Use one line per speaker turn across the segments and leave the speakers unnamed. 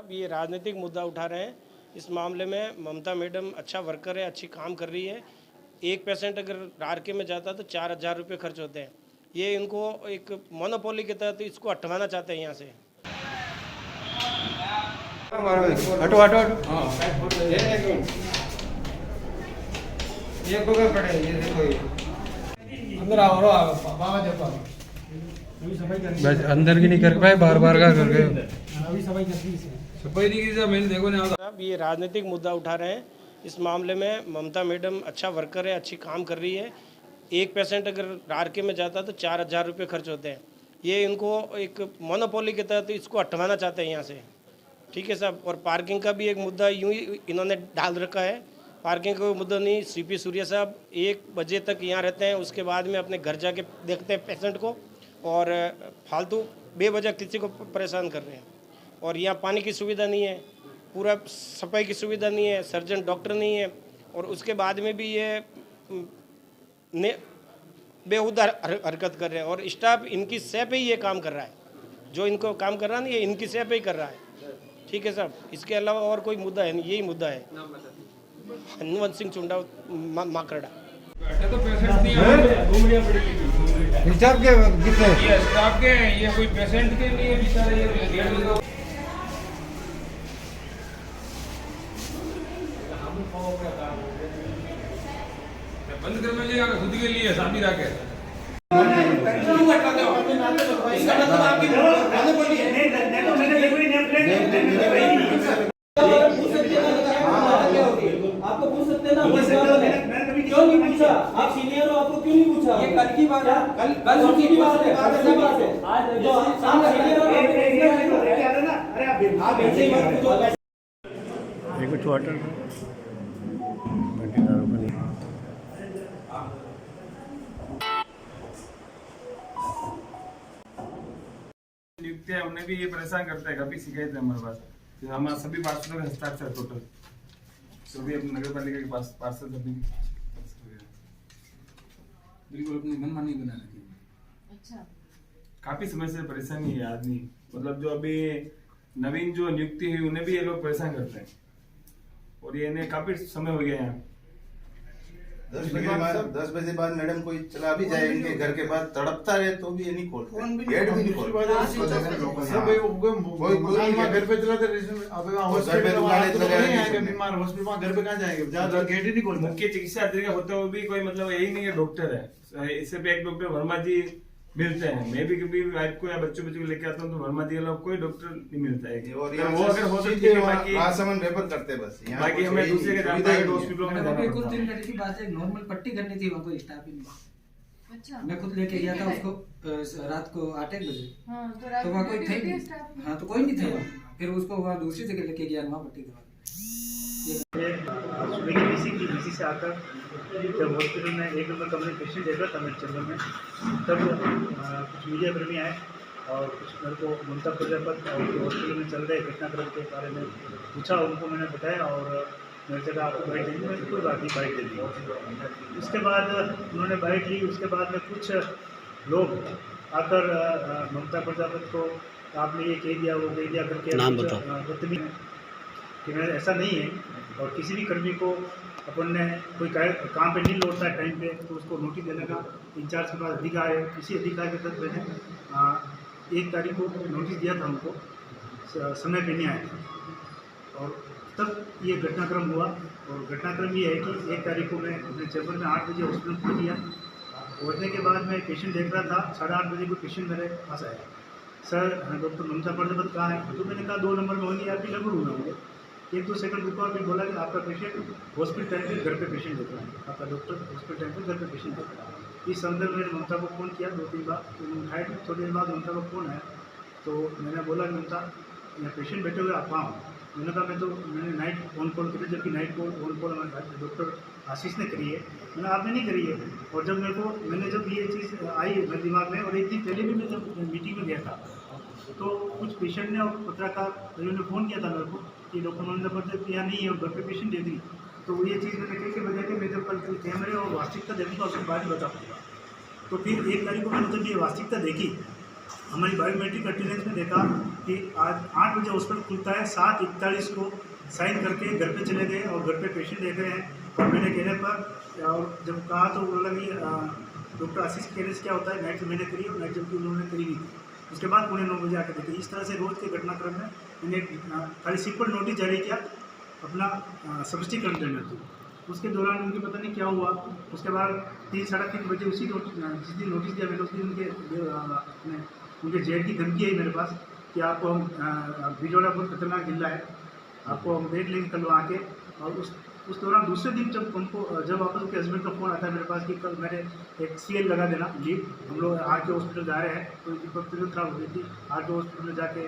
साहब ये राजनीतिक मुद्दा उठा रहे हैं। इस मामले में ममता मैडम अच्छा वर्कर है, अच्छी काम कर रही है। एक पेशेंट अगर आरके में जाता है तो 4,000 रुपये खर्च होते हैं। ये इनको एक मोनोपोली के तहत इसको हटवाना चाहते हैं यहाँ से।
हटो हटो हटो। ये को पड़े ये देखो अंदर आओ बाबा जब
बस अंदर की नहीं कर पाए, बार बार का कर गए।
अभी सफाई कर दी सफाई नहीं की मैंने देखो ना
साहब ये राजनीतिक मुद्दा उठा रहे हैं। इस मामले में ममता मैडम अच्छा वर्कर है, अच्छी काम कर रही है। एक पेशेंट अगर आरके में जाता है तो 4,000 रुपये खर्च होते हैं। ये इनको एक मोनोपोली के तहत इसको हटवाना चाहते हैं यहाँ से। ठीक है साहब। और पार्किंग का भी एक मुद्दा यूँ ही इन्होंने डाल रखा है। पार्किंग का कोई मुद्दा नहीं। सीपी सूर्या साहब 1 बजे तक यहाँ रहते हैं, उसके बाद में अपने घर जाके देखते हैं पेशेंट को और फालतू बेवजह किसी को परेशान कर रहे हैं। और यहाँ पानी की सुविधा नहीं है, पूरा सफाई की सुविधा नहीं है, सर्जन डॉक्टर नहीं है। और उसके बाद में भी ये बेहुदा हरकत कर रहे हैं। और स्टाफ इनकी सह पे ही ये काम कर रहा है। जो इनको काम कर रहा है ना, ये इनकी सह पे ही कर रहा है। ठीक है साहब। इसके अलावा और कोई मुद्दा है नहीं, यही मुद्दा है। हनुमंत सिंह चुंडा माकड़ा।
तो पेशेंट नहीं
हिसाब के कितने
ये स्टाफ के हैं, ये कोई पेशेंट के लिए बेचारे ये बंद कर में लिया खुद के लिए शादी रखे
आपको पूछ सकते हैं ना, क्यों नहीं पूछा? आप सीनियर हो, आपको क्यों नहीं पूछा? ये कल की बात है, कल की बात है, आज जो सामने सीनियर हो आप ऐसे ही मत पूछो।
कुछ वाटर
नियुक्त है, उन्हें भी ये परेशान करता है। काफी शिकायत है हमारे पास। हमारे सभी पार्षदों का हस्ताक्षर टोटल सभी अपने नगर पालिका के पास पार्षद सभी बिल्कुल अपनी मनमानी बना रखी है। अच्छा। काफी समय से परेशानी है आदमी, मतलब जो अभी नवीन जो नियुक्ति हुई उन्हें भी ये लोग परेशान करते हैं। और ये इन्हें काफी समय हो गया यहाँ।
10 बजे बाद मैडम कोई चला भी जाए इनके घर के बाद तड़पता रहे तो भी ये नहीं खोलते, गेट भी नहीं खोलते।
घर पे चलाते बीमार हॉस्पिटल घर पे कहाँ जाएंगे, गेट ही नहीं खोलते।
मुख्य चिकित्सा अधिकारी होते हुए भी कोई मतलब यही नहीं है डॉक्टर है। इससे भी एक डॉक्टर वर्मा जी मिलते हैं। मैं भी कभी वाइफ को या बच्चों को लेके आता हूँ तो वर्मा जी लोग कोई डॉक्टर नहीं मिलता है।
और
वो अगर हो सकती है बाकी
राजसमंद रेफर करते बस,
बाकी हमें दूसरे के प्राइवेट हॉस्पिटलों में जाना
कुछ दिन
पड़ता है।
पहले की बात है, नॉर्मल पट्टी करनी थी, वहाँ कोई स्टाफ ही नहीं।
अच्छा।
मैं खुद लेके गया था उसको रात को 8-1 बजे।
हाँ,
तो वहाँ कोई थे नहीं। हाँ तो कोई नहीं थे वहाँ। फिर उसको वहाँ दूसरी जगह लेके गया, वहाँ पट्टी करवा।
सुबह की बीसी से आकर जब हॉस्पिटल में 1 नंबर कमरे में पेशेंट देख रहा था मेरे चैम्बर में, तब कुछ मीडिया कर्मी आए और कुछ मेरे को ममता प्रजापत और हॉस्पिटल में चल रहे घटनाक्रम के बारे में पूछा। उनको मैंने बताया और मेरे से कहा आपको बाइट देंगे, मैंने कोई बात नहीं बाइट दे दी। उसके बाद उन्होंने बाइट ली। उसके बाद में कुछ लोग आकर ममता प्रजापत को आपने ये कह दिया वो कह दिया करके नाम बताओ कि मैं ऐसा नहीं है। और किसी भी कर्मी को अपन ने कोई काम पे नहीं लौटता है टाइम पे तो उसको नोटिस देने का इंचार्ज के पास अधिकार है। किसी अधिकार के तहत मैंने 1 तारीख को नोटिस दिया था उनको, समय पे नहीं आया था। और तब ये घटनाक्रम हुआ। और घटनाक्रम ये है कि 1 तारीख को मैं अपने चैम्बर में 8 बजे हॉस्पिटल पहुँच गया। पहुँचने के बाद मैं पेशेंट देख रहा था, 8:30 बजे कोई पेशेंट मेरे पास आया, सर डॉक्टर ममता प्रजापत कहाँ है? तो मैंने कहा 2 नंबर में होंगे, आप भी लगभग हुए होंगे। 1-2 सेकंड रुका और फिर बोला कि आपका पेशेंट हॉस्पिटल टाइम पे घर पे पेशेंट देख रहा है, आपका डॉक्टर हॉस्पिटल टाइम पे घर पे पेशेंट देख रहा है। इस संदर्भ में ममता को फ़ोन किया 2-3 बार, उन्होंने उठाया। थोड़ी देर बाद ममता को फ़ोन आया तो मैंने बोला ममता यहाँ पेशेंट बैठे हुए आप कहाँ हो? मैंने कहा मैंने नाइट ऑन कॉल करी, जबकि नाइट कॉल ऑन कॉल हमारे डॉक्टर आशीष ने करी है। मैंने आपने नहीं करी है। और जब मैंने जब ये चीज़ आई मेरे दिमाग में, और 1 दिन पहले भी मैं जब मीटिंग में गया था तो कुछ पेशेंट ने और पत्रकार ने फ़ोन किया था मेरे को कि डॉक्टर ममता प्रजापत यहाँ नहीं है और घर पे पेशेंट दे दी। तो ये चीज़ मैंने कही कि वजह के मैं जब कल कैमरे और वास्तविकता देखूँगा उसके बाद ही बता पाऊँगा। तो फिर 1 तारीख को मैंने जब ये वास्तविकता देखी हमारी बायोमेट्रिक अटेंडेंस में देखा कि आज 8 बजे हॉस्पिटल खुलता है, 7:41 को साइन करके घर पे चले गए और घर पे पेशेंट देख रहे हैं। और मैंने कहने पर और जब कहा तो बोला कि डॉक्टर आशीष के कहने से क्या होता है, नाइट मैंने करी और नाइट जबकि उन्होंने करी नहीं थी। उसके बाद 9:15 बजे आकर देखे। इस तरह से रोज़ के घटनाक्रम में मैंने खाली सिंपल नोटिस जारी किया अपना सब्सिट्यूट कंटेनर थी। उसके दौरान उनके पता नहीं क्या हुआ। उसके बाद 3-3:30 बजे उसी जिस दिन नोटिस दिया मैंने उस दिन उनके जेल की धमकी आई मेरे पास कि आपको हम बिजोड़ा बहुत खतरनाक जिला है, आपको हम देख लेंगे कल वहाँ के। और उस दौरान दूसरे दिन जब वापस उनके हस्बैंड का फ़ोन आता है मेरे पास कि कल मैंने एक CL लगा देना लीव, हम लोग RK हॉस्पिटल जा रहे हैं, तो तबीयत खराब हो गई थी। RK हॉस्पिटल में जाके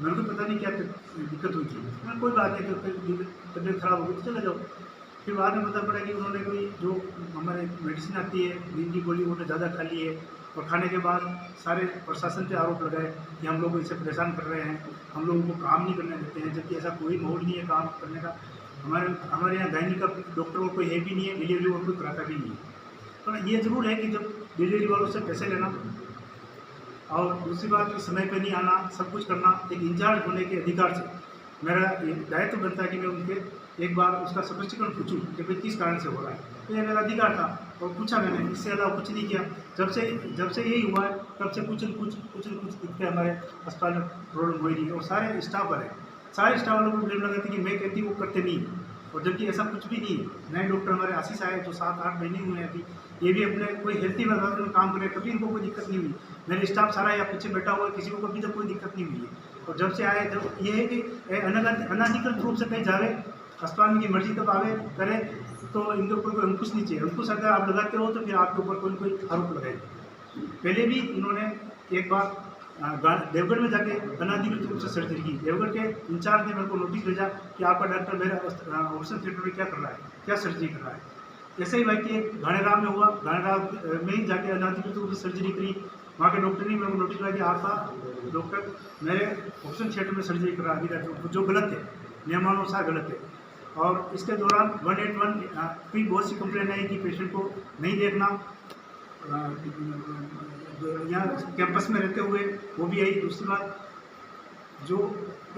मेरे को पता नहीं क्या दिक्कत हुई थी, मैं कोई बात नहीं, तबीयत खराब हो गई तो चले जाओ। फिर बाद में पता पड़ा कि उन्होंने कोई जो हमारे मेडिसिन आती है नींद की गोली उन्होंने ज़्यादा खा ली है और खाने के बाद सारे प्रशासन पे आरोप लगाए कि हम लोग को इससे परेशान कर रहे हैं, हम लोगों को काम नहीं करने देते हैं, जबकि ऐसा कोई माहौल नहीं है काम करने का। हमारे यहाँ गायनी का डॉक्टर को कोई है भी नहीं है, डिलीवरी वो कोई कराता भी नहीं है। तो ये ज़रूर है कि जब डिलीवरी वालों से पैसे लेना और दूसरी बात समय पे नहीं आना, सब कुछ करना, एक इंचार्ज होने के अधिकार से मेरा दायित्व बनता है कि मैं उनके एक बार उसका स्पष्टीकरण पूछूं कि भाई किस कारण से हो रहा है। तो ये मेरा अधिकार था और पूछा मैंने, इससे ज़्यादा कुछ नहीं किया। जब से यही हुआ है तब से कुछ न कुछ दिक्कतें हमारे अस्पताल में प्रॉब्लम हो रही है। और सारे स्टाफ वाले सारे स्टाफ वालों को ब्लेम लगाते कि मैं कहती वो करते नहीं, और जबकि ऐसा कुछ भी नहीं है। नए डॉक्टर हमारे आशीष आए जो 7-8 महीने हुए हैं अभी, ये भी अपने कोई हेल्थी वर्क में काम करे, कभी इनको कोई दिक्कत नहीं हुई। मेरे स्टाफ सारा यहाँ पीछे बैठा हुआ है, किसी को कभी तक कोई दिक्कत नहीं हुई है। और जब से आए जब ये है कि अनाधिकृत रूप से कहीं जावे, अस्पताल में की मर्जी तब आवे करे, तो इनके ऊपर कोई अंकुश नहीं चाहिए। अंकुश अगर आप लगाते हो तो फिर आपके ऊपर कोई आरोप लगाएगा। पहले भी इन्होंने एक बार देवगढ़ में जाके अनाधिकृत रूप से सर्जरी की। देवगढ़ के इंचार्ज ने मेरे को नोटिस भेजा कि आपका डॉक्टर मेरे ऑपरेशन थिएटर में क्या कर रहा है, क्या सर्जरी कर रहा है। ऐसे ही वाक्य घाणेराव में हुआ, घाणेराव में ही जाके अनाधिकृत रूप से सर्जरी करी। वहाँ के डॉक्टर ने मेरे को नोटिस भेजा कि आपका डॉक्टर मेरे ऑपरेशन थिएटर में सर्जरी कर रहा है, जो गलत है, नियमानुसार गलत है। और इसके दौरान 181 की बहुत सी कंप्लेन आई कि पेशेंट को नहीं देखना, यहाँ कैंपस में रहते हुए वो भी आई। दूसरी बात, जो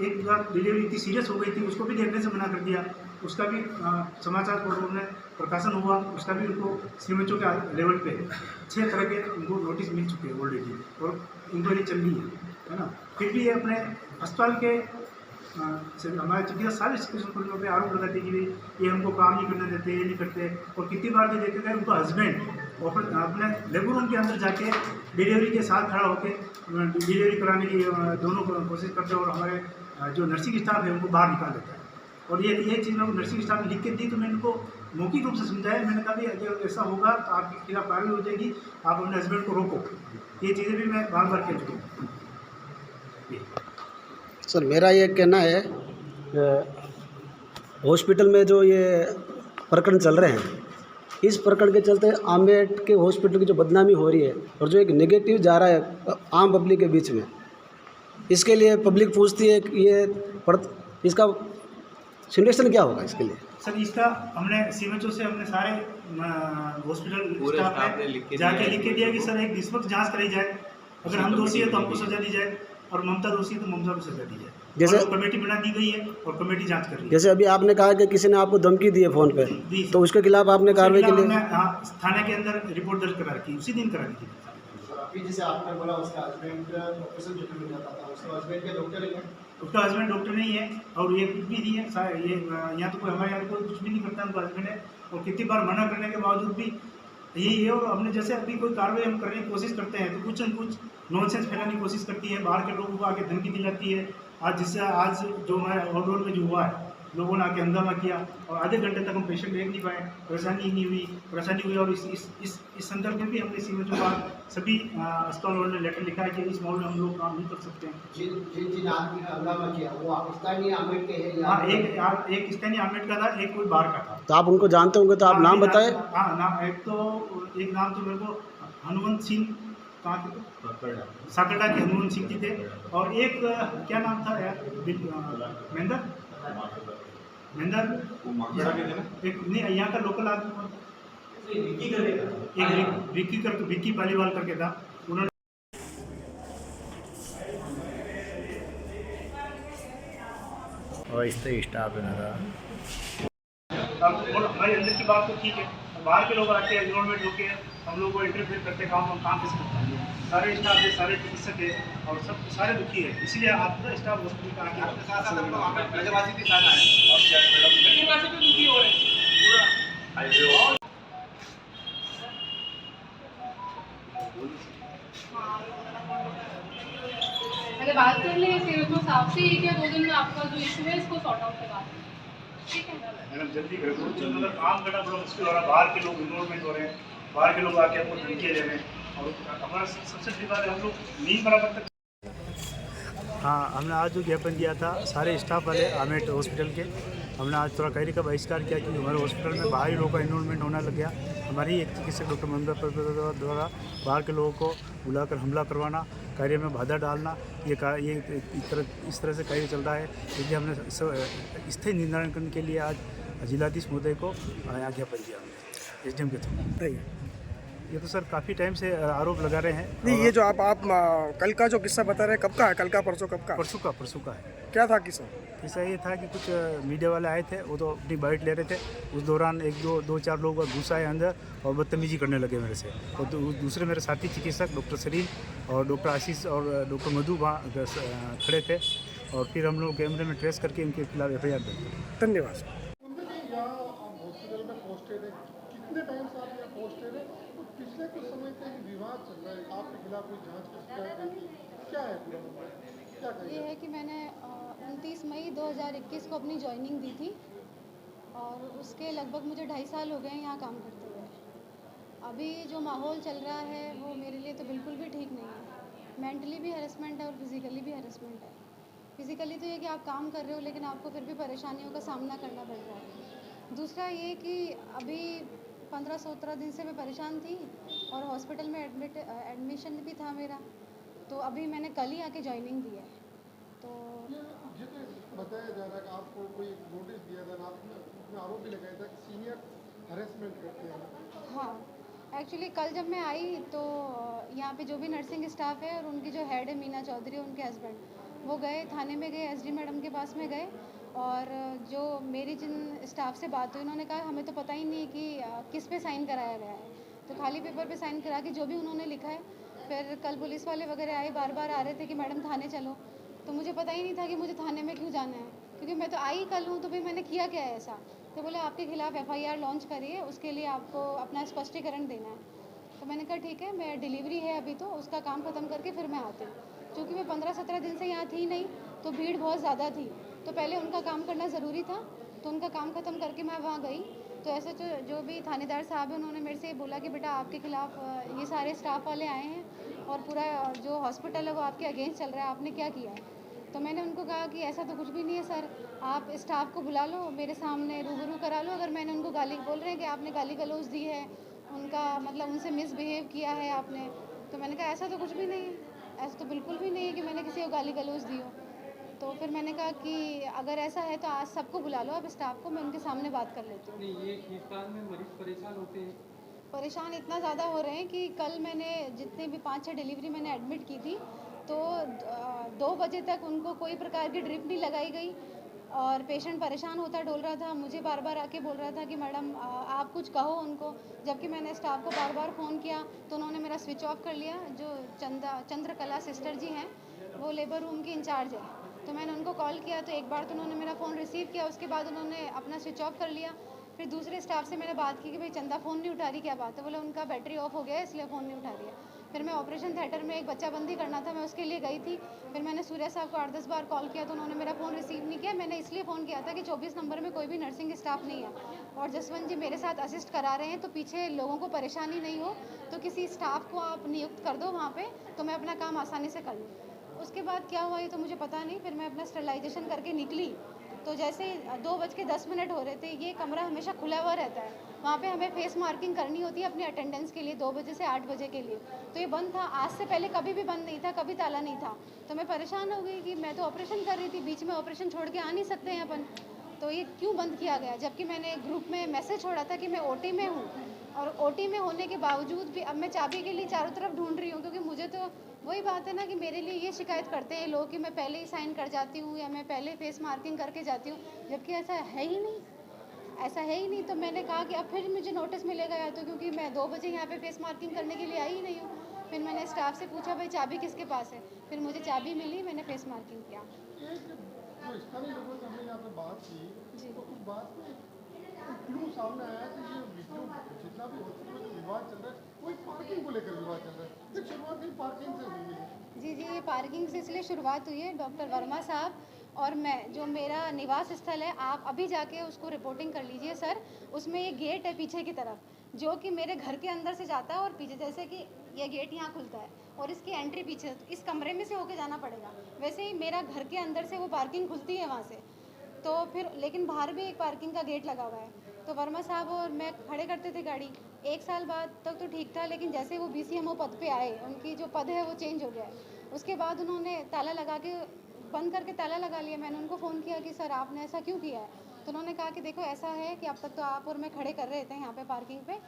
एक बार डिलीवरी इतनी सीरियस हो गई थी उसको भी देखने से मना कर दिया, उसका भी समाचार पत्रों में प्रकाशन हुआ, उसका भी उनको CMHO के लेवल पे 6 तरह के उनको नोटिस मिल चुके हैं ऑलरेडी और इंक्वायरी चल रही है ना। फिर भी ये अपने अस्पताल के हमारे चिकित्सा सारे चिकित्सा कर्मियों पे आरोप लगाते कि ये हमको काम नहीं करने देते, ये नहीं करते। और कितनी बार भी देखे गए उनका हस्बैंड अपने लेबर रूम के अंदर जाके डिलीवरी के साथ खड़ा होकर डिलीवरी कराने की दोनों कोशिश करते हैं और हमारे जो नर्सिंग स्टाफ है उनको बाहर निकाल देता है। और ये चीज़ मैं नर्सिंग स्टाफ ने लिख के दी, तो मैंने उनको मौखिक रूप से समझाया। मैंने कहा भी अगर ऐसा होगा तो आपके खिलाफ कार्रवाई हो जाएगी, आप अपने हस्बैंड को रोको। ये चीज़ें भी मैं बार बार कह चुका हूँ।
सर मेरा ये कहना है, हॉस्पिटल में जो ये प्रकरण चल रहे हैं, इस प्रकरण के चलते आम्बेड के हॉस्पिटल की जो बदनामी हो रही है और जो एक नेगेटिव जा रहा है आम पब्लिक के बीच में, इसके लिए पब्लिक पूछती है कि इसका सॉल्यूशन क्या होगा इसके लिए।
सर इसका हमने CMHO से हमने सारे हॉस्पिटल स्टाफ ने जाके लिख के दिया कि सर एक निष्पक्ष जांच कराई जाए, अगर हम दोषी है तो हमको सजा दी जाए और ममता दोषी है तो ममता को सजा दी जाए। जैसे कमेटी बना दी गई है और कमेटी जांच कर रही है।
जैसे अभी आपने कहा कि किसी ने आपको धमकी दी है फ़ोन पे, तो उसके खिलाफ आपने कार्रवाई के लिए
थाने के अंदर रिपोर्ट दर्ज करा रखी, उसी दिन करा दी थी।
अभी जैसे आपने बोला उसका हस्बैंड ऑपरेशन थिएटर में जाता था, उसका हस्बैंड क्या डॉक्टर है?
उसका हस्बैंड डॉक्टर नहीं है और ये कुछ भी नहीं है। ये यहाँ तो कोई हमारे यहाँ कोई कुछ भी नहीं करता, उनका हस्बैंड है। और कितनी बार मना करने के बावजूद भी यही है। और हमने जैसे अभी कोई कार्रवाई हम करने की कोशिश करते हैं तो कुछ न कुछ नॉनसेंस फैलाने की कोशिश करती है, बाहर के लोगों को आके धमकी दी जाती है। आज जो हमारे ओवरऑल में जो हुआ है, लोगों ने आके हंगामा किया और आधे घंटे तक हम पेशेंट देख नहीं पाए, परेशानी हुई। और इस संदर्भ में भी हमने CMHO का सभी अस्पताल वालों ने लेटर लिखा है कि इस माहौल में हम लोग काम नहीं कर सकते हैं।
जिन आदमी ने हंगामा किया वो स्थानीय आम्बेड के है?
हाँ, एक स्थानीय आम्बेड का था, एक कोई बाहर का था।
तो आप उनको जानते होंगे तो आप नाम बताएं।
हाँ नाम, एक नाम तो मेरे को हनुमंत सिंह साकड़ा के हनुमंत सिंह जी थे, और एक क्या नाम था यार, महेंद्र एक नहीं यहाँ का लोकल आदमी, एक विक्की पालीवाल करके था। उन्होंने
अस्थायी स्टाफ है ना।
हमारे अंदर की बात तो ठीक है, बाहर के लोग आके एनवायरमेंट होके हम लोग को इंटरफेयर करते काम कैसे करता है। सारे स्टाफ है, सारे चिकित्सक है और सब सारे दुखी है, इसलिए आप स्टाफ हॉस्पिटल का आके आपके साथ साथ ब्रजवासी भी साथ आए ब्रजवासी भी दुखी हो रहे हैं पूरा।
पहले बात कर लें, फिर उसको साफ से 1 या 2 दिन में आपका जो इशू है इसको सॉर्ट आउट करवा दें, ठीक है
मैडम? जल्दी करो, बहुत जल्द मतलब काम करना बड़ा मुश्किल हो रहा है, बाहर के लोग इन्वॉल्वमेंट हो रहे हैं, बाहर के लोग आके आपको धमकी दे रहे हैं और हमारा सबसे बड़ी बात है हम लोग नहीं बराबर तक। हाँ, हमने आज जो ज्ञापन दिया था सारे स्टाफ वाले आमेट हॉस्पिटल के, हमने आज थोड़ा कैरी का बहिष्कार किया कि हमारे हॉस्पिटल में बाहरी लोगों का इन्वॉल्वमेंट होने लग गया। हमारी एक चिकित्सक डॉक्टर ममता द्वारा बाहर के लोगों को बुलाकर हमला करवाना, कार्य में बाधा डालना, ये इस तरह से कार्य चल रहा है। इसलिए हमने स्थायी निर्धारण करने के लिए आज जिलाधीश महोदय को यहाँ ज्ञापन दिया हमने SDM के थ्रू। ये तो सर काफ़ी टाइम से आरोप लगा रहे हैं।
नहीं, ये जो आप कल का जो किस्सा बता रहे हैं, कब का है? कल का परसों कब का?
परसों का है।
क्या था किस्सा?
किस्सा ये था कि कुछ मीडिया वाले आए थे, वो तो अपनी बाइट ले रहे थे, उस दौरान दो चार लोग घुस आए अंदर और बदतमीजी करने लगे मेरे से। और दूसरे मेरे साथी चिकित्सक डॉक्टर सलीम और डॉक्टर आशीष और डॉक्टर मधु वहाँ खड़े थे और फिर हम लोग कैमरे में ट्रेस करके उनके खिलाफ FIR दर्ज कर।
धन्यवाद।
हॉस्पिटल में पोस्टेड है, कितने टाइम से आप यहाँ पोस्टेड है? तो पिछले कुछ समय से विवाद चल रहा है, आपके खिलाफ कोई जांच की शिकायत है? क्या है पूरा मामला? क्या
ये है कि मैंने 29 मई 2021 को अपनी ज्वाइनिंग दी थी और उसके लगभग मुझे 2.5 साल हो गए हैं यहाँ काम करते हुए। अभी जो माहौल चल रहा है वो मेरे लिए तो बिल्कुल भी ठीक नहीं है। मेंटली भी हैरेसमेंट है और फिज़िकली भी हैरेसमेंट है। फिज़िकली तो ये कि आप काम कर रहे हो लेकिन आपको फिर भी परेशानियों का सामना करना पड़ रहा है। दूसरा ये कि अभी 15-17 दिन से मैं परेशान थी और हॉस्पिटल में एडमिशन भी था मेरा, तो अभी मैंने कल ही आके ज्वाइनिंग दी है। तो
ये तो बताया जा रहा है कि आपको कोई नोटिस दिया था, आपने आरोप भी लगाया था कि सीनियर हरेसमेंट करते हैं।
हाँ, एक्चुअली कल जब मैं आई तो यहाँ पे जो भी नर्सिंग स्टाफ है और उनकी जो हेड है मीना चौधरी, उनके हस्बैंड, वो गए थाने में गए, SD मैडम के पास में गए और जो मेरी जिन स्टाफ से बात हुई उन्होंने कहा हमें तो पता ही नहीं कि किस पे साइन कराया गया है, तो खाली पेपर पे साइन करा के जो भी उन्होंने लिखा है। फिर कल पुलिस वाले वगैरह आए, बार बार आ रहे थे कि मैडम थाने चलो, तो मुझे पता ही नहीं था कि मुझे थाने में क्यों जाना है, क्योंकि मैं तो आई कल हूँ, तो भाई मैंने किया क्या है ऐसा। तो बोले आपके खिलाफ FIR लॉन्च करिए, उसके लिए आपको अपना स्पष्टीकरण देना है। तो मैंने कहा ठीक है, मैं डिलीवरी है अभी तो उसका काम ख़त्म करके फिर मैं आती हूँ। क्योंकि मैं 15-17 दिन से यहाँ थी नहीं, तो भीड़ बहुत ज़्यादा थी, तो पहले उनका काम करना ज़रूरी था, तो उनका काम ख़त्म करके मैं वहाँ गई। तो ऐसे जो भी थानेदार साहब हैं उन्होंने मेरे से बोला कि बेटा आपके खिलाफ़ ये सारे स्टाफ वाले आए हैं और पूरा जो हॉस्पिटल है वो आपके अगेंस्ट चल रहा है, आपने क्या किया है। तो मैंने उनको कहा कि ऐसा तो कुछ भी नहीं है सर, आप स्टाफ को बुला लो, मेरे सामने रूबरू करा लो। अगर मैंने उनको गाली बोल रहे हैं कि आपने गाली गलौज दी है, उनका मतलब उनसे मिसबिहेव किया है आपने, तो मैंने कहा ऐसा तो कुछ भी नहीं है, ऐसा तो बिल्कुल भी नहीं है कि मैंने किसी को गाली गलौज दी हो। तो फिर मैंने कहा कि अगर ऐसा है तो आज सबको बुला लो, अब स्टाफ को, मैं उनके सामने बात कर लेती हूँ।
ये हिंदुस्तान में मरीज परेशान होते हैं,
परेशान इतना ज़्यादा हो रहे हैं कि कल मैंने जितने भी 5-6 डिलीवरी मैंने एडमिट की थी, तो 2 बजे तक उनको कोई प्रकार की ड्रिप नहीं लगाई गई और पेशेंट परेशान होता डोल रहा था, मुझे बार बार आके बोल रहा था कि मैडम आप कुछ कहो उनको, जबकि मैंने स्टाफ को बार बार फ़ोन किया तो उन्होंने मेरा स्विच ऑफ कर लिया। जो चंद्रकला सिस्टर जी हैं वो लेबर रूम की इंचार्ज है, तो मैंने उनको कॉल किया तो एक बार तो उन्होंने मेरा फ़ोन रिसीव किया, उसके बाद उन्होंने अपना स्विच ऑफ कर लिया। फिर दूसरे स्टाफ से मैंने बात की कि भाई चंदा फ़ोन नहीं उठा रही, क्या बात है। बोले उनका बैटरी ऑफ हो गया है इसलिए फ़ोन नहीं उठा रही है। फिर मैं ऑपरेशन थिएटर में एक बच्चा बंदी करना था, मैं उसके लिए गई थी। फिर मैंने सूर्या साहब को 8-10 बार कॉल किया तो उन्होंने मेरा फ़ोन रिसीव नहीं किया। मैंने इसलिए फ़ोन किया था कि 24 नंबर में कोई भी नर्सिंग स्टाफ नहीं है और जसवंत जी मेरे साथ असिस्ट करा रहे हैं, तो पीछे लोगों को परेशानी नहीं हो तो किसी स्टाफ को आप नियुक्त कर दो वहाँ पर, तो मैं अपना काम आसानी से कर लूँ। उसके बाद क्या हुआ ये तो मुझे पता नहीं। फिर मैं अपना स्टरलाइजेशन करके निकली तो जैसे 2:10 हो रहे थे, ये कमरा हमेशा खुला हुआ रहता है, वहाँ पे हमें फेस मार्किंग करनी होती है अपनी अटेंडेंस के लिए 2 बजे से 8 बजे के लिए, तो ये बंद था। आज से पहले कभी भी बंद नहीं था, कभी ताला नहीं था। तो मैं परेशान हो गई कि मैं तो ऑपरेशन कर रही थी, बीच में ऑपरेशन छोड़ के आ नहीं सकते हैं अपन, तो ये क्यों बंद किया गया। जबकि मैंने ग्रुप में मैसेज छोड़ा था कि मैं OT में हूँ और OT में होने के बावजूद भी अब मैं चाबी के लिए चारों तरफ ढूंढ रही हूँ, क्योंकि मुझे तो वही बात है ना कि मेरे लिए ये शिकायत करते हैं लोग कि मैं पहले ही साइन कर जाती हूँ या मैं पहले फेस मार्किंग करके जाती हूँ, जबकि ऐसा है ही नहीं, ऐसा है ही नहीं। तो मैंने कहा कि अब फिर मुझे नोटिस मिलेगा या तो, क्योंकि मैं 2 बजे यहाँ पे फेस मार्किंग करने के लिए आई ही नहीं हूँ। फिर मैंने स्टाफ से पूछा भाई चाबी किसके पास है, फिर मुझे चाबी मिली, मैंने फेस मार्किंग किया।
जो स्थानीय लोगों से हमने यहाँ पे बात की
जी।
तो उस बात में क्यों सामने आया कि ये वीडियो जितना भी हॉस्पिटल में जो विवाद चल रहा है वही पार्किंग को लेकर विवाद चल रहा है। ये शुरुआत ही पार्किंग से हुई है।
जी, ये पार्किंग से इसलिए शुरुआत हुई है। डॉक्टर वर्मा साहब और मैं, जो मेरा निवास स्थल है, आप अभी जाके उसको रिपोर्टिंग कर लीजिए सर। उसमें ये गेट है पीछे की तरफ, जो कि मेरे घर के अंदर से जाता है और पीछे, जैसे कि ये गेट यहाँ खुलता है और इसकी एंट्री पीछे, इस कमरे में से होके जाना पड़ेगा। वैसे ही मेरा घर के अंदर से वो पार्किंग खुलती है वहाँ से, तो फिर लेकिन बाहर भी एक पार्किंग का गेट लगा हुआ है। तो वर्मा साहब और मैं खड़े करते थे गाड़ी। 1 साल बाद तक तो ठीक था, लेकिन जैसे वो BCMO पद पे आए, उनकी जो पद है वो चेंज हो गया है। उसके बाद उन्होंने ताला लगा के, बंद करके ताला लगा लिया। मैंने उनको फ़ोन किया कि सर आपने ऐसा क्यों किया है, तो उन्होंने कहा कि देखो ऐसा है कि अब तक तो आप और मैं खड़े कर रहे थे यहाँ पे पार्किंग पे,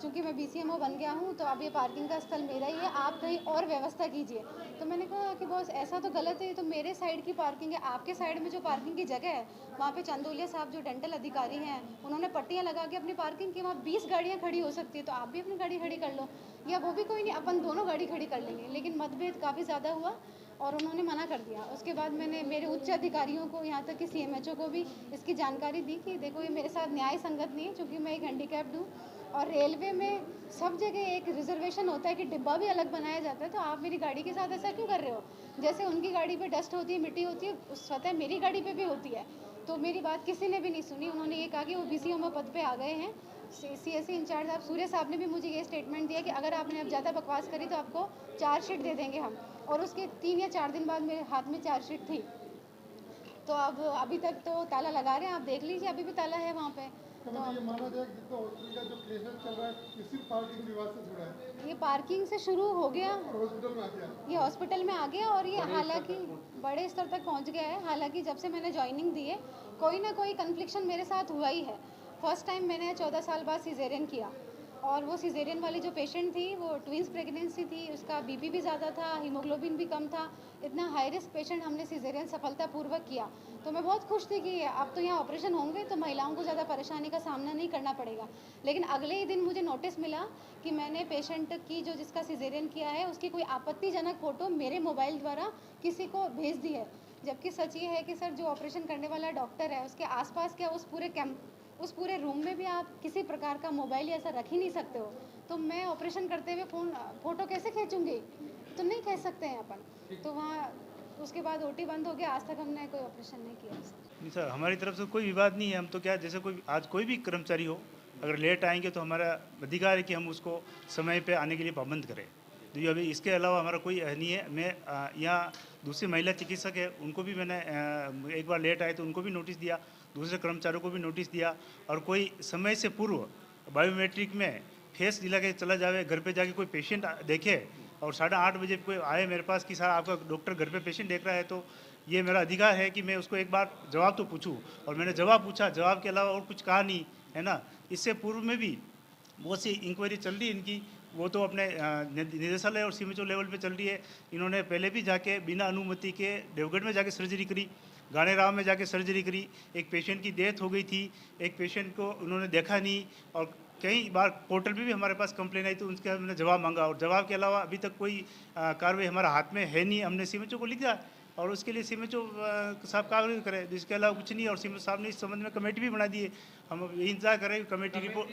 चूँकि मैं BCMO बन गया हूँ तो अब ये पार्किंग का स्थल मेरा ही है, आप कहीं और व्यवस्था कीजिए। तो मैंने कहा कि बॉस ऐसा तो गलत है, तो मेरे साइड की पार्किंग है, आपके साइड में जो पार्किंग की जगह है वहाँ पे चंदोलिया साहब जो डेंटल अधिकारी हैं, उन्होंने पट्टियाँ लगा के अपनी पार्किंग की, वहाँ 20 गाड़ियाँ खड़ी हो सकती है, तो आप भी अपनी गाड़ी खड़ी कर लो, या वो भी कोई नहीं, अपन दोनों गाड़ी खड़ी कर लेंगे। लेकिन मतभेद काफ़ी ज़्यादा हुआ और उन्होंने मना कर दिया। उसके बाद मैंने मेरे उच्च अधिकारियों को, यहाँ तक कि CMHO को भी इसकी जानकारी दी कि देखो ये मेरे साथ न्याय संगत नहीं है, क्योंकि मैं एक हैंडीकैप्ड हूँ और रेलवे में सब जगह एक रिजर्वेशन होता है कि डिब्बा भी अलग बनाया जाता है, तो आप मेरी गाड़ी के साथ ऐसा क्यों कर रहे हो? जैसे उनकी गाड़ी पे डस्ट होती है, मिट्टी होती है, उस स्वतः मेरी गाड़ी पे भी होती है। तो मेरी बात किसी ने भी नहीं सुनी। उन्होंने ये कहा कि वो BCMO पद पे आ गए हैं। CSE इंचार्ज साहब सूर्य साहब ने भी मुझे ये स्टेटमेंट दिया कि अगर आपने अब ज़्यादा बकवास करी तो आपको चार्जशीट दे देंगे हम। और उसके 3 या 4 दिन बाद मेरे हाथ में चार्जशीट थी। तो अब अभी तक तो ताला लगा रहे हैं, आप देख लीजिए अभी भी ताला है वहाँ पे।
तो ये माना जाए कि जितना हॉस्पिटल का जो केसेस चल रहा है इसी पार्किंग विवाद से जुड़ा है।
ये पार्किंग से शुरू हो गया,
हॉस्पिटल में आ गया,
ये हॉस्पिटल में आ गया और ये हालांकि बड़े स्तर तक पहुंच गया है। हालांकि जब से मैंने ज्वाइनिंग दी है कोई ना कोई कन्फ्लिक्शन मेरे साथ हुआ ही है। फर्स्ट टाइम मैंने 14 साल बाद सिजेरियन किया और वो सिजेरियन वाली जो पेशेंट थी वो ट्विंस प्रेगनेंसी थी, उसका BP भी ज़्यादा था, हीमोग्लोबिन भी कम था। इतना हाई रिस्क पेशेंट हमने सिजेरियन सफलतापूर्वक किया, तो मैं बहुत खुश थी कि अब तो यहाँ ऑपरेशन होंगे तो महिलाओं को ज़्यादा परेशानी का सामना नहीं करना पड़ेगा। लेकिन अगले ही दिन मुझे नोटिस मिला कि मैंने पेशेंट की, जो जिसका सिजेरियन किया है, उसकी कोई आपत्तिजनक फ़ोटो मेरे मोबाइल द्वारा किसी को भेज दी है। जबकि सच ये है कि सर जो ऑपरेशन करने वाला डॉक्टर है उसके आसपास क्या उस पूरे रूम में भी आप किसी प्रकार का मोबाइल ऐसा रख ही नहीं सकते हो। तो मैं ऑपरेशन करते हुए फ़ोटो कैसे खींचूंगी? तो नहीं खींच सकते हैं अपन। तो वहाँ उसके बाद OT बंद हो गया, आज तक हमने कोई ऑपरेशन नहीं किया।
नहीं सर, हमारी तरफ से कोई विवाद नहीं है। हम तो क्या, जैसे कोई भी कर्मचारी हो, अगर लेट आएंगे तो हमारा अधिकार है कि हम उसको समय पे आने के लिए पाबंद करें। तो ये अभी इसके अलावा हमारा कोई नहीं है। मैं यहाँ दूसरी महिला चिकित्सक है, उनको भी मैंने एक बार लेट आए तो उनको भी नोटिस दिया, दूसरे कर्मचारियों को भी नोटिस दिया। और कोई समय से पूर्व बायोमेट्रिक में फेस दिला के चला जावे, घर पे जाके कोई पेशेंट देखे और 8:30 बजे कोई आए मेरे पास कि सर आपका डॉक्टर घर पे पेशेंट देख रहा है, तो ये मेरा अधिकार है कि मैं उसको एक बार जवाब तो पूछूं। और मैंने जवाब पूछा, जवाब के अलावा और कुछ कहा नहीं, है ना। इससे पूर्व में भी बहुत सी इंक्वायरी चल रही है इनकी, वो तो अपने निदेशालय और CMHO लेवल पे चल रही है। इन्होंने पहले भी जाके बिना अनुमति के देवगढ़ में जाके सर्जरी करी, गानेराव में जाके सर्जरी करी। एक पेशेंट की डेथ हो गई थी, एक पेशेंट को उन्होंने देखा नहीं, और कई बार पोर्टल पे भी हमारे पास कंप्लेन आई तो उसका हमने जवाब मांगा, और जवाब के अलावा अभी तक कोई कार्रवाई हमारा हाथ में है नहीं। हमने CMHO को लिख दिया और उसके लिए CMHO साहब कार्रवाई करें, इसके अलावा कुछ नहीं। और CMHO साहब ने इस संबंध में कमेटी भी बना दी है, हम इंतजार करें कमेटी रिपोर्ट।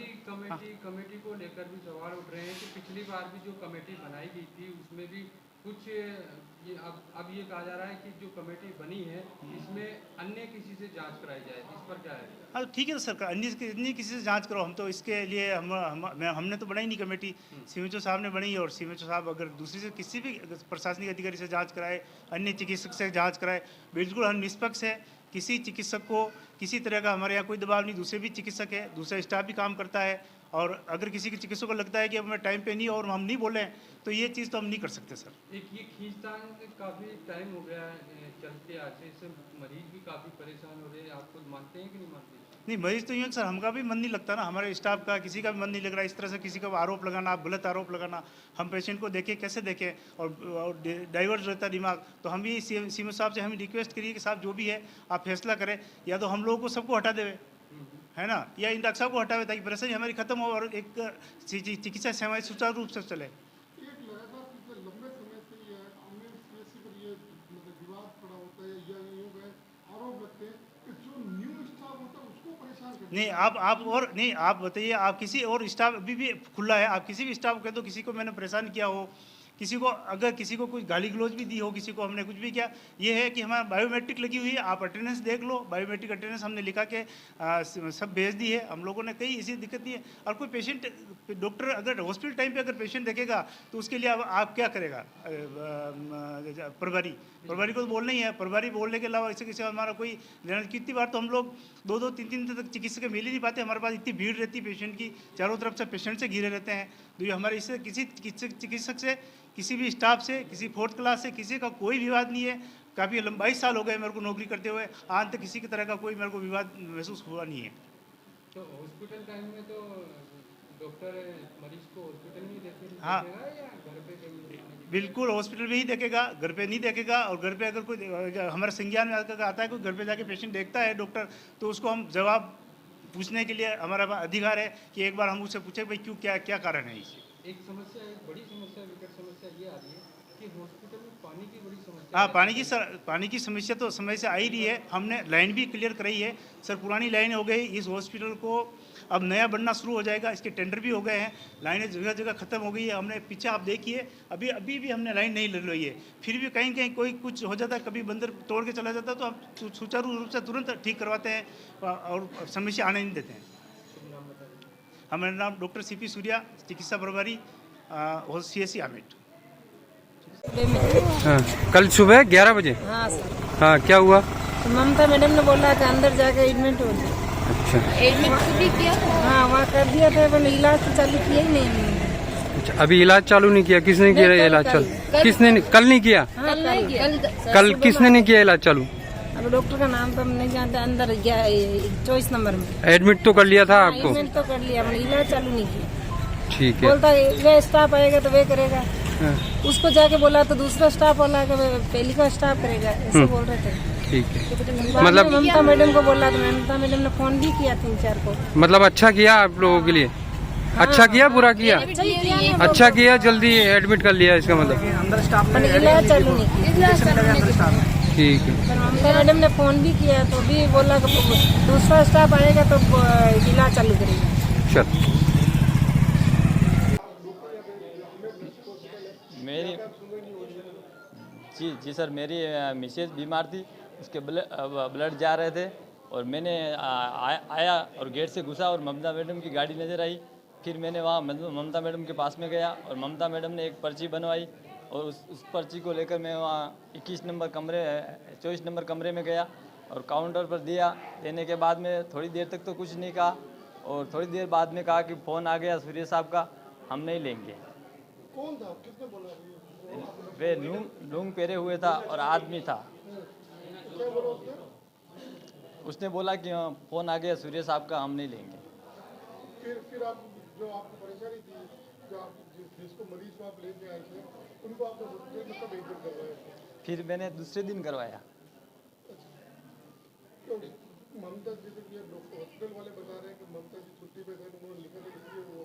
कमेटी को लेकर भी सवाल उठ रहे हैं कि पिछली बार भी जो कमेटी बनाई गई थी उसमें भी कुछ ये अब ये कहा जा रहा है कि जो कमेटी बनी है इसमें अन्य किसी से जांच कराई जाए, इस पर क्या है?
हाँ ठीक है तो सरकार अन्य किसी से जांच करो, हम तो इसके लिए हमने तो बनाई नहीं कमेटी, CMHO साहब ने बनी। और CMHO साहब अगर दूसरी से किसी भी प्रशासनिक अधिकारी से जांच कराए, अन्य चिकित्सक से जांच कराए, बिल्कुल हम निष्पक्ष है। किसी चिकित्सक को किसी तरह का हमारे यहाँ कोई दबाव नहीं, दूसरे भी चिकित्सक है, दूसरा स्टाफ भी काम करता है। और अगर किसी के चिकित्सक को लगता है कि अब मैं टाइम पे नहीं और हम नहीं बोले तो ये चीज़ तो हम नहीं कर सकते सर।
एक ये खींचतान काफ़ी टाइम हो गया है चलते, आज से इससे मरीज भी काफ़ी परेशान हो रहे हैं, आप खुद मानते हैं कि नहीं मानते?
नहीं, मरीज तो यूँ सर हमका भी मन नहीं लगता ना, हमारे स्टाफ का किसी का भी मन नहीं लग रहा। इस तरह से किसी का आरोप लगाना, गलत आरोप लगाना, हम पेशेंट को देखें कैसे देखें, और डाइवर्ट रहता दिमाग। तो हम भी सीएमओ साहब से हम रिक्वेस्ट करिए कि साहब जो भी है आप फैसला करें, या तो हम लोगों को सबको हटा देवे, है ना, या इन डॉक्टर साहब को हटावे ताकि परेशानी हमारी खत्म हो और एक चिकित्सा सेवाएं सुचारू रूप से चले।
एक लगातार पिछले लंबे समय से ये एम्बुलेंस सीएससी पर ये मतलब विवाद पड़ा होता है या योग है, आरोप लगते हैं कि जो न्यू स्टाफ होता है उसको परेशान करते
नहीं, आप बताइए, आप किसी और स्टाफ अभी भी खुला है, आप किसी भी स्टाफ कह दो किसी को मैंने परेशान किया हो, किसी को अगर किसी को कुछ गाली गलौज भी दी हो, किसी को हमने कुछ भी किया, ये है कि हमारा बायोमेट्रिक लगी हुई है, आप अटेंडेंस देख लो, बायोमेट्रिक अटेंडेंस हमने लिखा के सब भेज दी है हम लोगों ने, कहीं ऐसी दिक्कत नहीं है। और कोई पेशेंट, डॉक्टर अगर हॉस्पिटल टाइम पे अगर पेशेंट देखेगा तो उसके लिए आप क्या करेगा, प्रभारी को तो बोलना ही है, प्रभारी बोलने के अलावा ऐसे किसी हमारा कोई लेना। कितनी बार तो हम लोग 2-3 दिन तक चिकित्सक मिल ही नहीं पाते, हमारे पास इतनी भीड़ रहती है पेशेंट की, चारों तरफ से पेशेंट से घिरे रहते हैं। तो ये हमारे इससे किसी चिकित्सक से, किसी भी स्टाफ से, किसी 4th क्लास से किसी का कोई विवाद नहीं है। काफ़ी 22 साल हो गए मेरे को नौकरी करते हुए, आज तक किसी की तरह का कोई मेरे को विवाद महसूस हुआ नहीं है।
तो हॉस्पिटल टाइम में तो डॉक्टर मरीज को हॉस्पिटल में देखेगा
हाँ,
या घर पे कहीं?
बिल्कुल हॉस्पिटल में ही देखेगा, घर पे नहीं देखेगा। और घर पे अगर कोई हमारे संज्ञान में आता है, कोई घर पे जाके पेशेंट देखता है डॉक्टर, तो उसको हम जवाब पूछने के लिए हमारा अधिकार है कि एक बार हम उससे पूछे भाई क्यों, क्या कारण है इसे।
एक समस्या, एक बड़ी समस्या, विकट समस्या ये आ रही है कि हॉस्पिटल में पानी की बड़ी समस्या।
हाँ, पानी की समस्या तो समय से आ ही रही है। हमने लाइन भी क्लियर कराई है सर, पुरानी लाइन हो गई, इस हॉस्पिटल को अब नया बनना शुरू हो जाएगा, इसके टेंडर भी हो गए हैं, लाइनें जगह जगह खत्म हो गई है। हमने पीछे आप देखिए, अभी भी हमने लाइन नहीं लग रही है, फिर भी कहीं कहीं कोई कुछ हो जाता है, कभी बंदर तोड़ के चला जाता है, तो हम सुचारू रूप से तुरंत ठीक करवाते हैं और समस्या आने नहीं देते हैं। हमारा नाम डॉक्टर CP सूर्या, चिकित्सा प्रभारी CSC आमेट।
हाँ, कल सुबह 11 बजे।
हाँ सर।
हाँ, क्या हुआ?
तो ममता मैडम ने बोला कि अंदर जाके एडमिट हो जाए।
अच्छा,
एडमिट भी किया था? हाँ, वहाँ कर दिया था, पर इलाज तो चालू किया ही नहीं।
अच्छा, अभी इलाज चालू नहीं किया? किसने किया इलाज चालू? किसने? कल नहीं किया?
कल नहीं किया।
कल किसने नहीं किया इलाज चालू?
अब डॉक्टर का नाम तो हम नहीं जानते। अंदर गया 24 नंबर में
एडमिट तो कर लिया था आपको?
एडमिट तो कर लिया, इलाज चालू नहीं किया।
ठीक है।
बोलता वे स्टाफ आएगा तो वे करेगा। उसको जाके बोला तो दूसरा स्टाफ बोला कि पहली का स्टाफ करेगा, ऐसे बोल रहे थे।
ठीक है,
मतलब ममता मैडम को बोला तो ममता मैडम ने फोन भी किया 3-4 को।
मतलब अच्छा किया आप लोगों के लिए? अच्छा किया, बुरा किया? अच्छा किया, जल्दी एडमिट कर लिया, इसका मतलब
अंदर स्टाफ इलाज चालू नहीं किया।
ठीक है।
ममता मैडम ने फोन भी किया तो भी बोला कि दूसरा स्टाफ आएगा तो इलाज चालू करेगा।
चल,
मेरी जी सर, मेरी मिसेज बीमार थी, उसके ब्लड जा रहे थे और मैंने आया और गेट से घुसा और ममता मैडम की गाड़ी नज़र आई। फिर मैंने वहाँ ममता मैडम के पास में गया और ममता मैडम ने एक पर्ची बनवाई और उस पर्ची को लेकर मैं वहाँ 24 नंबर कमरे में गया और काउंटर पर दिया। देने के बाद में थोड़ी देर तक तो कुछ नहीं कहा और थोड़ी देर बाद में कहा कि फ़ोन आ गया सूर्य साहब का, हम नहीं लेंगे।
कौन था, किसने बोला?
वे लूंग पहरे हुए था और आदमी था।
क्या बोला
उसने बोला कि फ़ोन आ गया सूर्य साहब का, हम नहीं लेंगे।
फिर आप जो आपको परेशानी थी, जो आप जिसको मरीज को आप लेने आए थे, उनको आपने हॉस्पिटल में कब एडमिट करवाया?
फिर मैंने दूसरे दिन करवाया।
तो ममता जैसे कि हॉस्पिटल वाले बता रहे हैं कि ममता जी छुट्टी पे थे, उन्होंने लिखा था इसलिए वो,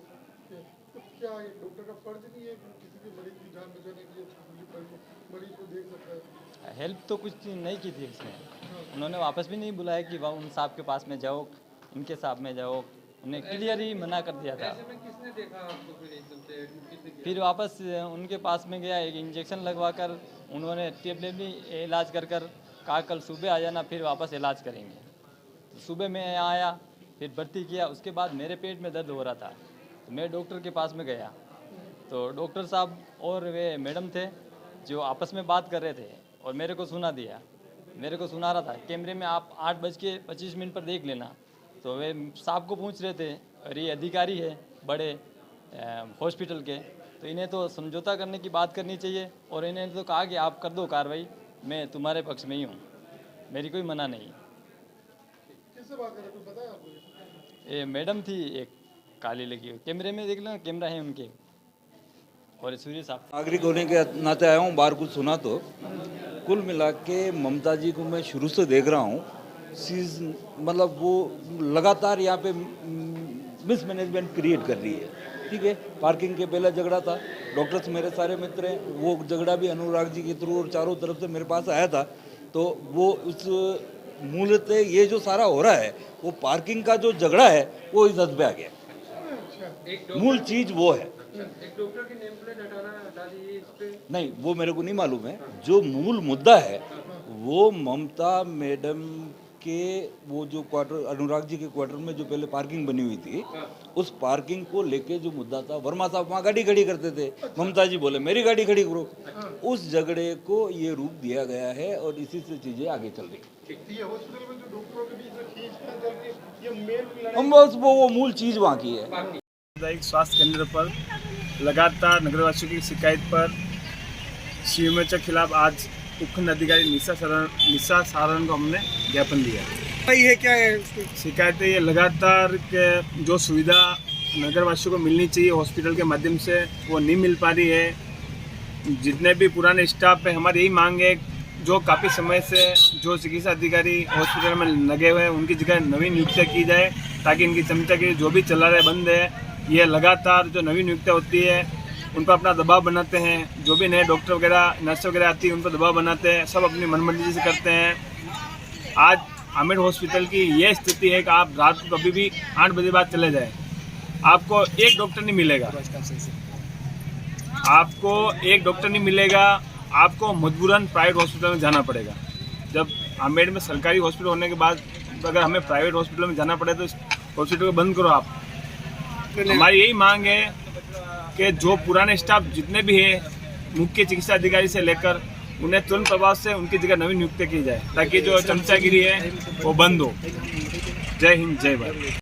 तो क्या डॉक्टर का फर्ज नहीं है कि किसी भी मरीज की जान बचाने के लिए मरीज को देख सकता है?
हेल्प तो कुछ नहीं की थी उसने, उन्होंने वापस भी नहीं बुलाया कि वह उन साहब के पास में जाओ, इनके साहब में जाओ, उन्हें क्लियर ही मना कर दिया था।
ऐसे में किसने देखा आपको? फिर एकदम से किसने किया?
फिर वापस उनके पास में गया, एक इंजेक्शन लगवा कर उन्होंने टेबलेट भी इलाज कर कहा कल सुबह आ जाना, फिर वापस इलाज करेंगे। तो सुबह मैं आया, फिर भर्ती किया। उसके बाद मेरे पेट में दर्द हो रहा था तो मैं डॉक्टर के पास में गया तो डॉक्टर साहब और वे मैडम थे जो आपस में बात कर रहे थे और मेरे को सुना रहा था। कैमरे में आप 8:25 पर देख लेना। तो वे साहब को पूछ रहे थे और ये अधिकारी है बड़े हॉस्पिटल के, तो इन्हें तो समझौता करने की बात करनी चाहिए और इन्हें तो कहा कि आप कर दो कार्रवाई, मैं तुम्हारे पक्ष में ही हूँ, मेरी कोई मना नहीं।
किस किससे बात कर रहे हैं, कुछ बताया आपको?
ये मैडम थी एक काली लगी हुई, कैमरे में देख लो, कैमरा है उनके। और सूर्य साहब
नागरिक होने के नाते आया हूँ, बाहर कुछ सुना तो कुल मिला के ममता जी को मैं शुरू से देख रहा हूँ, मतलब वो लगातार यहाँ पे मिसमैनेजमेंट क्रिएट कर रही है। ठीक है, पार्किंग के पहले झगड़ा था, डॉक्टर्स मेरे सारे मित्र हैं, वो झगड़ा भी अनुराग जी के थ्रू और चारों तरफ से मेरे पास आया था। तो वो उस मूलतः ये जो सारा हो रहा है वो पार्किंग का जो झगड़ा है वो इस हद पे आ गया। मूल चीज वो है।
एक डॉक्टर की नेम प्लेट हटा दी इस पे
नहीं, वो मेरे को नहीं मालूम है। जो मूल मुद्दा है वो ममता मैडम के वो जो क्वार्टर, अनुराग जी के क्वार्टर में जो पहले पार्किंग बनी हुई थी, उस पार्किंग को लेके जो मुद्दा था, वर्मा साहब वहाँ गाड़ी खड़ी करते थे, ममता जी बोले मेरी गाड़ी खड़ी करो। उस झगड़े को ये रूप दिया गया है और इसी से चीजें आगे चल रही।
ये हॉस्पिटल में जो डॉक्टरों के बीच में खींचतान चल रही है, ये मेन लड़ाई
हम बस वो मूल चीज वहाँ की है।
सामुदायिक स्वास्थ्य केंद्र पर लगातार नगरवासियों की शिकायत पर सीएमएच के खिलाफ आज उपखंड अधिकारी निशा सारण को हमने ज्ञापन दिया।
ये क्या है?
शिकायतें ये लगातार के जो सुविधा नगरवासियों को मिलनी चाहिए हॉस्पिटल के माध्यम से वो नहीं मिल पा रही है। जितने भी पुराने स्टाफ है, हमारी यही मांग है जो काफ़ी समय से जो चिकित्सा अधिकारी हॉस्पिटल में लगे हुए हैं उनकी जगह नवीन नियुक्तियाँ की जाए, ताकि इनकी क्षमता की जो भी चला रहे बंद है, ये लगातार जो नवीन नियुक्तियाँ होती है उन पर अपना दबाव बनाते हैं। जो भी नए डॉक्टर वगैरह नर्स वगैरह आती है उन पर दबाव बनाते हैं, सब अपनी मनमर्जी से करते हैं। आज आमिर हॉस्पिटल की ये स्थिति है कि आप रात को कभी भी 8 बजे बाद चले जाएं, आपको एक डॉक्टर नहीं मिलेगा। आपको एक डॉक्टर नहीं मिलेगा, आपको मजबूरन प्राइवेट हॉस्पिटल में जाना पड़ेगा। जब आमेर में सरकारी हॉस्पिटल होने के बाद अगर हमें प्राइवेट हॉस्पिटल में जाना पड़े तो हॉस्पिटल को बंद करो आप। हमारी यही मांग है कि जो पुराने स्टाफ जितने भी है, मुख्य चिकित्सा अधिकारी से लेकर, उन्हें तुरंत प्रभाव से उनकी जगह नवीन नियुक्ति की जाए, ताकि जो चमचागिरी है वो बंद हो। जय हिंद, जय भारत।